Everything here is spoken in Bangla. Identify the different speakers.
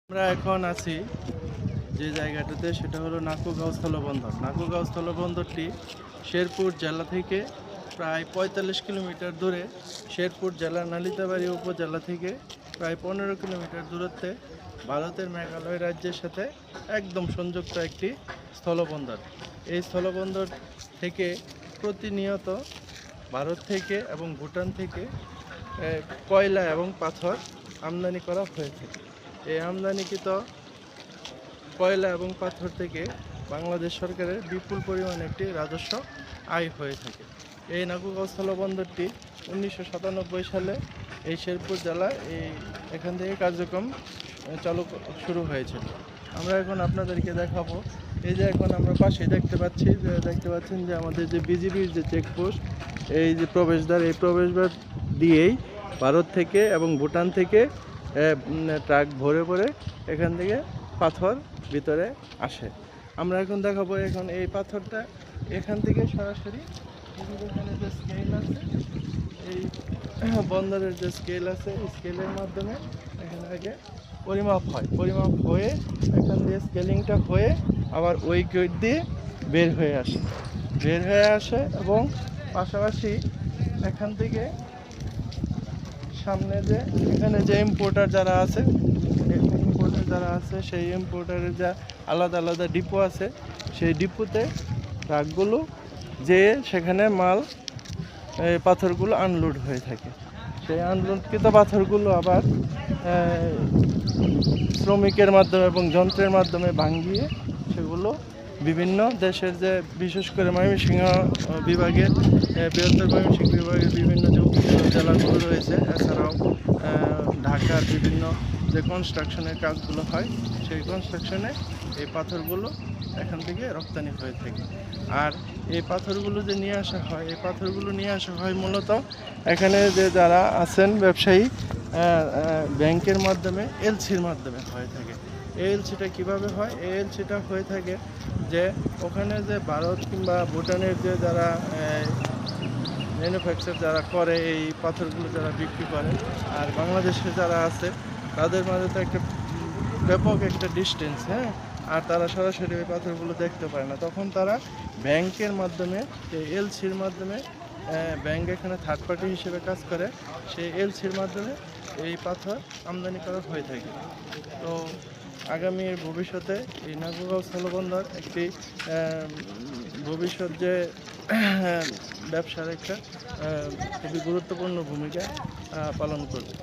Speaker 1: আমরা এখন আছি যে জায়গাটাতে, সেটা হলো নাকুগাঁও স্থলবন্দর। নাকুগাঁও স্থলবন্দরটি শেরপুর জেলা থেকে প্রায় ৪৫ কিলোমিটার দূরে, শেরপুর জেলার নালিতাবাড়ি উপজেলা থেকে প্রায় ১৫ কিলোমিটার দূরত্বে ভারতের মেঘালয় রাজ্যের সাথে একদম সংযুক্ত একটি স্থলবন্দর। এই স্থলবন্দর থেকে প্রতিনিয়ত ভারত থেকে এবং ভুটান থেকে কয়লা এবং পাথর আমদানি করা হয়ে থাকে। এই আমদানিকৃত কয়লা এবং পাথর থেকে বাংলাদেশ সরকারের বিপুল পরিমাণে একটি রাজস্ব আয় হয়ে থাকে। এই নাকুগাঁও স্থলবন্দরটি 1997 সালে এই শেরপুর জেলায় এখান থেকে কার্যক্রম চালু শুরু হয়েছিল। আমরা এখন আপনাদেরকে দেখাবো, এই যে এখন আমরা পাশে দেখতে পাচ্ছেন যে আমাদের যে বিজিবির যে চেকপোস্ট, এই যে প্রবেশদ্বার, এই প্রবেশদ্বার দিয়েই ভারত থেকে এবং ভুটান থেকে ট্রাক ভরে ভরে এখান থেকে পাথর ভিতরে আসে। আমরা এখন দেখাবো এখন এই পাথরটা এখান থেকে সরাসরি এখানে যে স্কেল আছে, এই বন্দরের যে স্কেল আছে, এই স্কেলের মাধ্যমে এখান থেকে পরিমাপ হয়ে এখান দিয়ে স্কেলিংটা হয়ে আবার ওই গেট দিয়ে বের হয়ে আসে এবং পাশাপাশি এখান থেকে সামনে যে এখানে যে ইম্পোর্টার যারা আছে সেই ইম্পোর্টারের যা আলাদা আলাদা ডিপো আছে, সেই ডিপোতে ট্রাকগুলো যেয়ে সেখানে পাথরগুলো আনলোড হয়ে থাকে। সেই আনলোডকৃত পাথরগুলো আবার শ্রমিকের মাধ্যমে এবং যন্ত্রের মাধ্যমে ভাঙিয়ে সেগুলো বিভিন্ন দেশের যে বিশেষ করে ময়মনসিংহ বিভাগের বৃহত্তর ময়মনসিংহ বিভাগের বিভিন্ন যে জেলাগুলো রয়েছে, এছাড়াও ঢাকার বিভিন্ন যে কনস্ট্রাকশনের কাজগুলো হয়, সেই কনস্ট্রাকশনে এই পাথরগুলো এখান থেকে রপ্তানি হয়ে থাকে। আর এই পাথরগুলো যে নিয়ে আসা হয় মূলত এখানে যে যারা আছেন ব্যবসায়ী, ব্যাংকের মাধ্যমে এলসির মাধ্যমে হয়ে থাকে। এই এলসিটা কীভাবে হয়? এই এলসিটা হয়ে থাকে যে ওখানে যে ভারত কিংবা ভুটানের যে যারা ম্যানুফ্যাকচার যারা করে, এই পাথরগুলো যারা বিক্রি করে, আর বাংলাদেশে যারা আছে তাদের মাঝে তো একটা ব্যাপক একটা ডিস্টেন্স, হ্যাঁ, আর তারা সরাসরি ওই পাথরগুলো দেখতে পারে না। তখন তারা ব্যাংকের মাধ্যমে, এই এলসির মাধ্যমে, ব্যাংক এখানে থার্ড পার্টি হিসেবে কাজ করে, সেই এলসির মাধ্যমে এই পাথর আমদানি করা হয়ে থাকে। তো আগামী ভবিষ্যতে এই নাকুগাঁও স্থলবন্দর একটি ভবিষ্যৎ যে ব্যবসার একটা খুবই গুরুত্বপূর্ণ ভূমিকা পালন করবে।